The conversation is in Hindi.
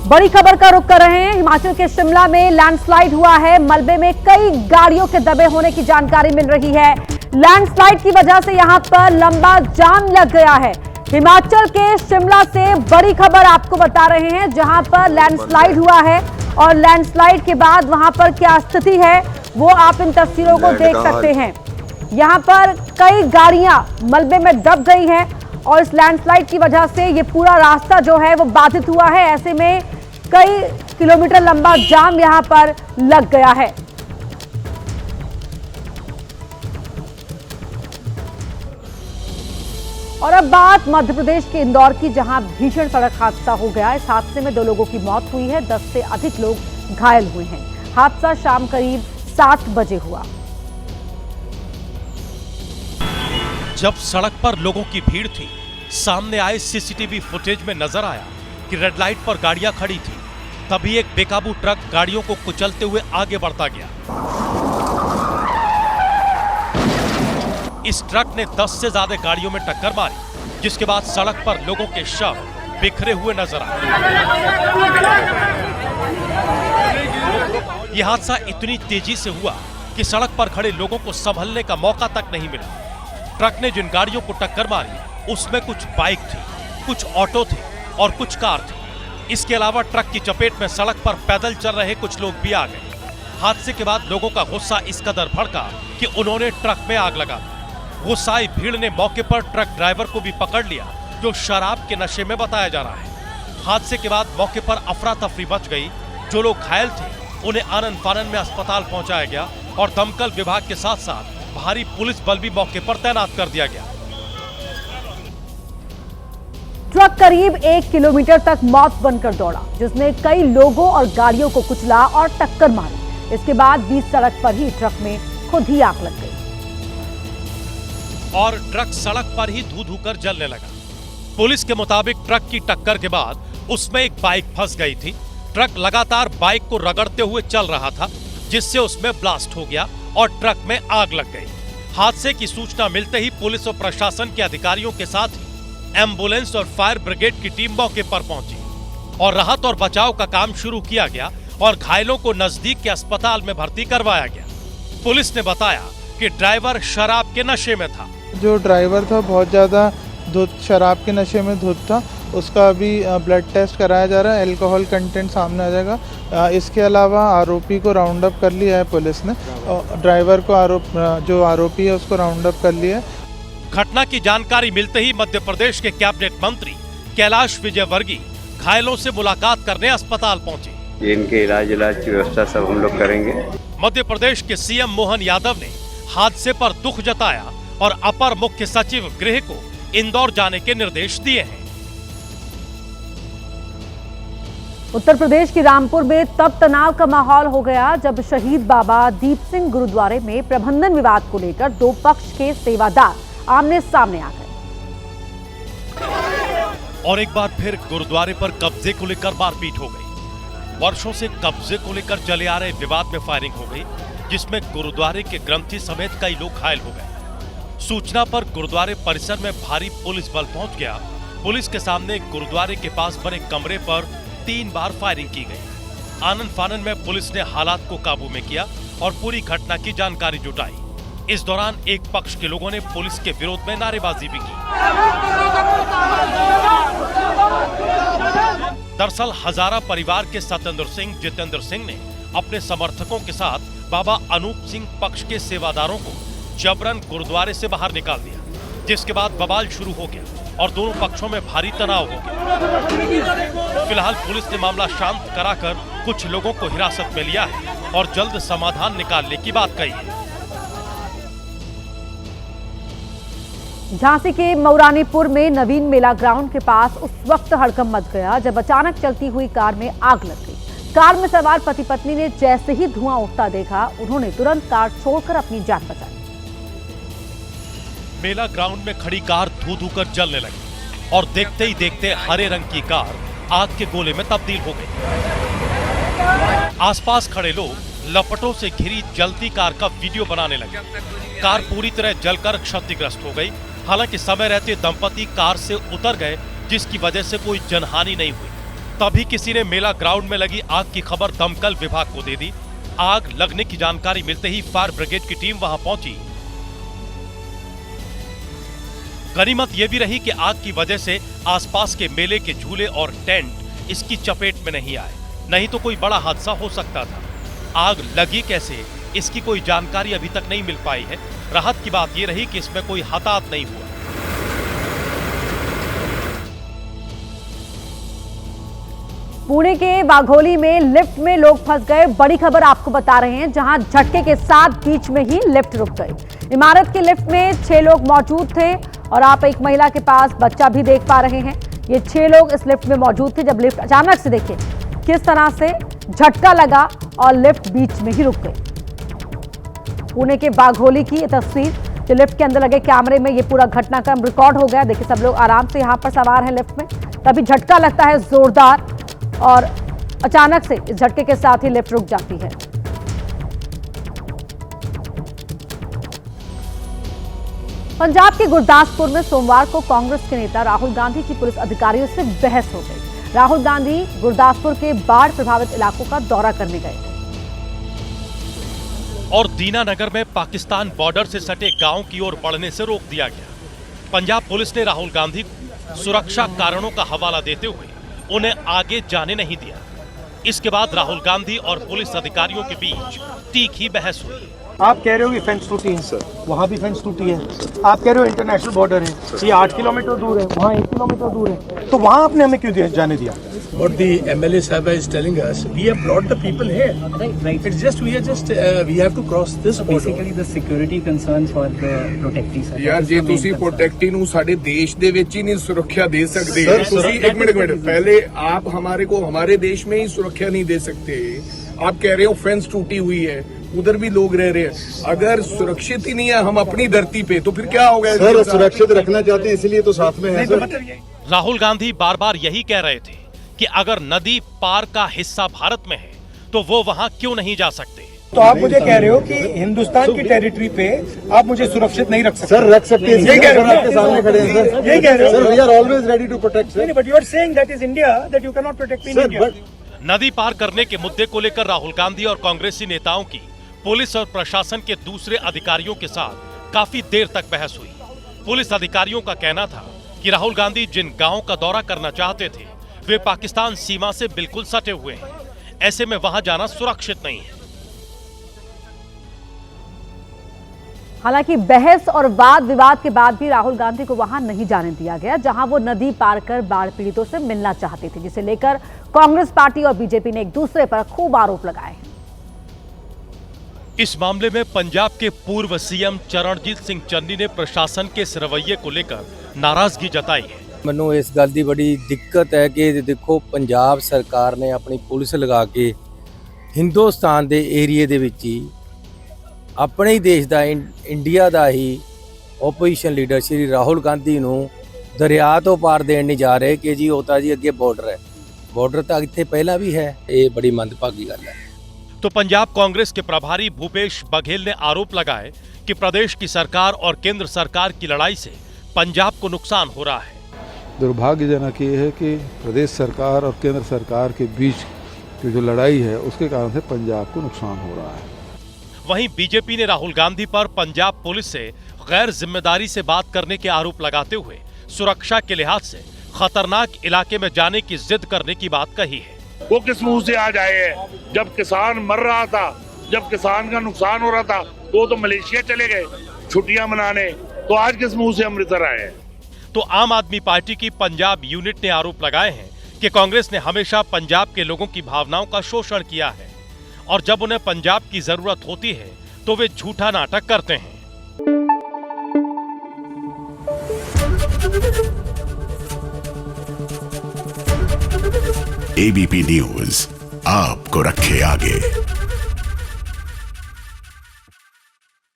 बड़ी खबर का रुख कर रहे हैं। हिमाचल के शिमला में लैंडस्लाइड हुआ है। मलबे में कई गाड़ियों के दबे होने की जानकारी मिल रही है। लैंडस्लाइड की वजह से यहां पर लंबा जाम लग गया है। हिमाचल के शिमला से बड़ी खबर आपको बता रहे हैं, जहां पर लैंडस्लाइड हुआ है और लैंडस्लाइड के बाद वहां पर क्या स्थिति है वो आप इन तस्वीरों को देख सकते हैं। यहां पर कई गाड़ियां मलबे में दब गई हैं और इस लैंडस्लाइड की वजह से ये पूरा रास्ता जो है वो बाधित हुआ है। ऐसे में कई किलोमीटर लंबा जाम यहां पर लग गया है। और अब बात मध्य प्रदेश के इंदौर की, जहां भीषण सड़क हादसा हो गया। इस हादसे में 2 लोगों की मौत हुई है, 10 से अधिक लोग घायल हुए हैं। हादसा शाम करीब 7 बजे हुआ। जब सड़क पर लोगों की भीड़ थी, सामने आए सीसीटीवी फुटेज में नजर आया कि रेड लाइट पर गाड़ियां खड़ी थी। तभी एक बेकाबू ट्रक गाड़ियों को कुचलते हुए आगे बढ़ता गया। इस ट्रक ने 10 से ज्यादा गाड़ियों में टक्कर मारी, जिसके बाद सड़क पर लोगों के शव बिखरे हुए नजर आए। यह हादसा इतनी तेजी से हुआ कि सड़क पर खड़े लोगों को संभलने का मौका तक नहीं मिला। ट्रक ने जिन गाड़ियों को टक्कर मारी उसमें कुछ बाइक थी, कुछ ऑटो थे और कुछ कार थी। इसके अलावा ट्रक की चपेट में सड़क पर पैदल चल रहे कुछ लोग भी आ गए। हादसे के बाद लोगों का गुस्सा इस कदर भड़का कि उन्होंने ट्रक में आग लगा दी। गुस्साई भीड़ ने मौके पर ट्रक ड्राइवर को भी पकड़ लिया, जो शराब के नशे में बताया जा रहा है। हादसे के बाद मौके पर अफरा तफरी मच गई। जो लोग घायल थे उन्हें आनन फानन में अस्पताल पहुंचाया गया और दमकल विभाग के साथ साथ भारी पुलिस बल भी मौके पर तैनात कर दिया गया। ट्रक करीब 1 किलोमीटर तक मौत बनकर दौड़ा, जिसने कई लोगों और गाड़ियों को कुचला और टक्कर मारी। इसके बाद बीच सड़क पर ही ट्रक में खुद ही आग लग गई और ट्रक सड़क पर ही धू धू कर जलने लगा। पुलिस के मुताबिक ट्रक की टक्कर के बाद उसमें एक बाइक फंस गई थी। ट्रक लगातार बाइक को रगड़ते हुए चल रहा था, जिससे उसमें ब्लास्ट हो गया और ट्रक में आग लग गई। हादसे की सूचना मिलते ही पुलिस और प्रशासन के अधिकारियों के साथ ही एम्बुलेंस और फायर ब्रिगेड की टीम मौके पर पहुंची और राहत और बचाव का काम शुरू किया गया और घायलों को नजदीक के अस्पताल में भर्ती करवाया गया। पुलिस ने बताया कि ड्राइवर शराब के नशे में था। जो ड्राइवर था बहुत ज़्यादा शराब के नशे में धुत था। उसका अभी ब्लड टेस्ट कराया जा रहा है, अल्कोहल कंटेंट सामने आ जाएगा। इसके अलावा आरोपी को राउंड अप कर लिया है पुलिस ने। ड्राइवर को जो आरोपी है उसको राउंड अप कर लिया है। घटना की जानकारी मिलते ही मध्य प्रदेश के कैबिनेट मंत्री कैलाश विजयवर्गीय घायलों से मुलाकात करने अस्पताल पहुंचे। इनके इलाज की व्यवस्था सब हम लोग करेंगे। मध्य प्रदेश के सीएम मोहन यादव ने हादसे पर दुख जताया और अपर मुख्य सचिव गृह को इंदौर जाने के निर्देश दिए हैं। उत्तर प्रदेश के रामपुर में तब तनाव का माहौल हो गया जब शहीद बाबा दीप सिंह गुरुद्वारे में प्रबंधन विवाद को लेकर 2 पक्ष के सेवादार आमने सामने आ गए और एक बार फिर गुरुद्वारे पर कब्जे को लेकर मारपीट हो गई। वर्षों से कब्जे को लेकर चले आ रहे विवाद में फायरिंग हो गई, जिसमें गुरुद्वारे के ग्रंथी समेत कई लोग घायल हो गए। सूचना पर गुरुद्वारे परिसर में भारी पुलिस बल पहुंच गया। पुलिस के सामने गुरुद्वारे के पास बने कमरे पर 3 बार फायरिंग की गई। आनन फानन में पुलिस ने हालात को काबू में किया और पूरी घटना की जानकारी जुटाई। इस दौरान एक पक्ष के लोगों ने पुलिस के विरोध में नारेबाजी भी की। दरअसल हजारा परिवार के सत्येंद्र सिंह, जितेंद्र सिंह ने अपने समर्थकों के साथ बाबा अनूप सिंह पक्ष के सेवादारों को जबरन गुरुद्वारे से बाहर निकाल दिया, जिसके बाद बवाल शुरू हो गया और दोनों पक्षों में भारी तनाव हो गया। फिलहाल पुलिस ने मामला शांत कराकर कुछ लोगों को हिरासत में लिया है और जल्द समाधान निकालने की बात कही है। झांसी के मऊरानीपुर में नवीन मेला ग्राउंड के पास उस वक्त हड़कंप मच गया जब अचानक चलती हुई कार में आग लग गई। कार में सवार पति पत्नी ने जैसे ही धुआं उठता देखा, उन्होंने तुरंत कार छोड़कर अपनी जान बचाई। मेला ग्राउंड में खड़ी कार धू धू कर जलने लगी और देखते ही देखते हरे रंग की कार आग के गोले में तब्दील हो गई। आसपास खड़े लोग लपटों से घिरी जलती कार का वीडियो बनाने लगे। कार पूरी तरह जलकर क्षतिग्रस्त हो गई। हालांकि समय रहते दंपति कार से उतर गए, जिसकी वजह से कोई जनहानि नहीं हुई। तभी किसी ने मेला ग्राउंड में लगी आग की खबर दमकल विभाग को दे दी। आग लगने की जानकारी मिलते ही फायर ब्रिगेड की टीम वहां पहुंची। गनीमत यह भी रही कि आग की वजह से आसपास के मेले के झूले और टेंट इसकी चपेट में नहीं आए, नहीं तो कोई बड़ा हादसा हो सकता था। आग लगी कैसे, इसकी कोई जानकारी अभी तक नहीं मिल पाई है। राहत की बात यह रही कि इसमें कोई हताहत नहीं हुआ। पुणे के वाघोली में लिफ्ट में लोग फंस गए। बड़ी खबर आपको बता रहे हैं, जहां झटके के साथ बीच में ही लिफ्ट रुक गई। इमारत के लिफ्ट में 6 लोग मौजूद थे और आप एक महिला के पास बच्चा भी देख पा रहे हैं। ये 6 लोग इस लिफ्ट में मौजूद थे जब लिफ्ट अचानक से देखिए किस तरह से झटका लगा और लिफ्ट बीच में ही रुक गई। पुणे के वाघोली की ये तस्वीर, जो लिफ्ट के अंदर लगे कैमरे में ये पूरा घटनाक्रम रिकॉर्ड हो गया। देखिए सब लोग आराम से यहाँ पर सवार हैं लिफ्ट में, तभी झटका लगता है जोरदार और अचानक से इस झटके के साथ ही लिफ्ट रुक जाती है। पंजाब के गुरदासपुर में सोमवार को कांग्रेस के नेता राहुल गांधी की पुलिस अधिकारियों से बहस हो गई। राहुल गांधी गुरदासपुर के बाढ़ प्रभावित इलाकों का दौरा करने गए और दीनानगर में पाकिस्तान बॉर्डर से सटे गांव की ओर बढ़ने से रोक दिया गया। पंजाब पुलिस ने राहुल गांधी को सुरक्षा कारणों का हवाला देते हुए उन्हें आगे जाने नहीं दिया। इसके बाद राहुल गांधी और पुलिस अधिकारियों के बीच तीखी बहस हुई। आप कह रहे हो कि फेंस टूटी है सर, वहाँ भी फेंस टूटी है। आप कह रहे हो इंटरनेशनल बॉर्डर है, ये 8 किलोमीटर दूर है, वहाँ 1 किलोमीटर दूर है, तो वहाँ आपने हमें क्यों जाने दिया? What the MLA Sahaba is telling us, we have brought the people here. Right. It's just we have to cross this border. Basically the security concerns for the protecting sir. ਯਾਰ ਜੇ ਤੁਸੀਂ ਪ੍ਰੋਟੈਕਟੀ ਨੂੰ ਸਾਡੇ ਦੇਸ਼ ਦੇ ਵਿੱਚ ਹੀ ਨਹੀਂ ਸੁਰੱਖਿਆ ਦੇ ਸਕਦੇ, ਤੁਸੀਂ ਇੱਕ ਮਿੰਟ पहले आप हमारे को हमारे देश में ही सुरक्षा नहीं दे सकते। आप कह रहे हो फेंस टूटी हुई है, उधर भी लोग रह रहे हैं। अगर सुरक्षित ही नहीं है हम अपनी धरती पे, तो फिर क्या होगा? सर सुरक्षित रखना चाहते हैं इसलिए तो साथ में है। राहुल गांधी बार बार यही कह रहे थे कि अगर नदी पार का हिस्सा भारत में है तो वो वहां क्यों नहीं जा सकते। तो आप मुझे कह रहे हो कि हिंदुस्तान की टेरिटरी पे आप मुझे सुरक्षित नहीं रख सकते? सर रख सकते हैं, यही कह रहे हो, आपके सामने खड़े हैं सर। यही कह रहे हो sir, we are always ready to protect sir. But you are saying that is India, that you can not protect me in India. नदी पार करने के मुद्दे को लेकर राहुल गांधी और कांग्रेसी नेताओं की पुलिस और प्रशासन के दूसरे अधिकारियों के साथ काफी देर तक बहस हुई। पुलिस अधिकारियों का कहना था कि राहुल गांधी जिन गांवों का दौरा करना चाहते थे वे पाकिस्तान सीमा से बिल्कुल सटे हुए हैं, ऐसे में वहां जाना सुरक्षित नहीं है। हालांकि बहस और वाद विवाद के बाद भी राहुल गांधी को वहां नहीं जाने दिया गया, जहां वो नदी पार कर बाढ़ पीड़ितों से मिलना चाहते थे, जिसे लेकर कांग्रेस पार्टी और बीजेपी ने एक दूसरे पर खूब आरोप लगाए। इस मामले में पंजाब के पूर्व सीएम चरणजीत सिंह चन्नी ने प्रशासन के इस रवैये को लेकर नाराजगी जताई है। ਮੈਨੂੰ ਇਸ ਗੱਲ ਦੀ ਬੜੀ ਦਿੱਕਤ ਹੈ ਕਿ ਦੇਖੋ ਪੰਜਾਬ ਸਰਕਾਰ ਨੇ ਆਪਣੀ ਪੁਲਿਸ ਲਗਾ ਕੇ ਹਿੰਦੁਸਤਾਨ ਦੇ ਏਰੀਏ ਦੇ ਵਿੱਚ ਹੀ ਆਪਣੇ ਹੀ ਦੇਸ਼ ਦਾ ਇੰਡੀਆ ਦਾ ਹੀ ਓਪੋਜੀਸ਼ਨ ਲੀਡਰ ਸ਼੍ਰੀ ਰਾਹੁਲ ਗਾਂਧੀ ਨੂੰ ਦਰਿਆ ਤੋਂ ਪਾਰ ਦੇਣ ਨਹੀਂ ਜਾ ਰਹੇ ਕਿ ਜੀ ਉਹ ਤਾਂ ਜੀ ਅੱਗੇ ਬਾਰਡਰ ਹੈ, ਬਾਰਡਰ ਤਾਂ ਇੱਥੇ ਪਹਿਲਾਂ ਵੀ ਹੈ। ਇਹ ਬੜੀ ਮੰਦਭਾਗੀ ਗੱਲ ਹੈ। तो पंजाब कांग्रेस के प्रभारी भूपेश बघेल ने आरोप लगाए कि प्रदेश की सरकार और केंद्र सरकार की लड़ाई से पंजाब को नुकसान हो रहा है। दुर्भाग्यजनक ये है कि प्रदेश सरकार और केंद्र सरकार के बीच की जो लड़ाई है उसके कारण से पंजाब को नुकसान हो रहा है। वहीं बीजेपी ने राहुल गांधी पर पंजाब पुलिस से गैर जिम्मेदारी से बात करने के आरोप लगाते हुए सुरक्षा के लिहाज से खतरनाक इलाके में जाने की जिद करने की बात कही है। वो किस मुंह से आज आए हैं? जब किसान मर रहा था, जब किसान का नुकसान हो रहा था तो मलेशिया चले गए छुट्टियां मनाने, तो आज किस मुंह से अमृतसर आए हैं? तो आम आदमी पार्टी की पंजाब यूनिट ने आरोप लगाए हैं कि कांग्रेस ने हमेशा पंजाब के लोगों की भावनाओं का शोषण किया है और जब उन्हें पंजाब की जरूरत होती है तो वे झूठा नाटक करते हैं। एबीपी न्यूज आपको रखे आगे।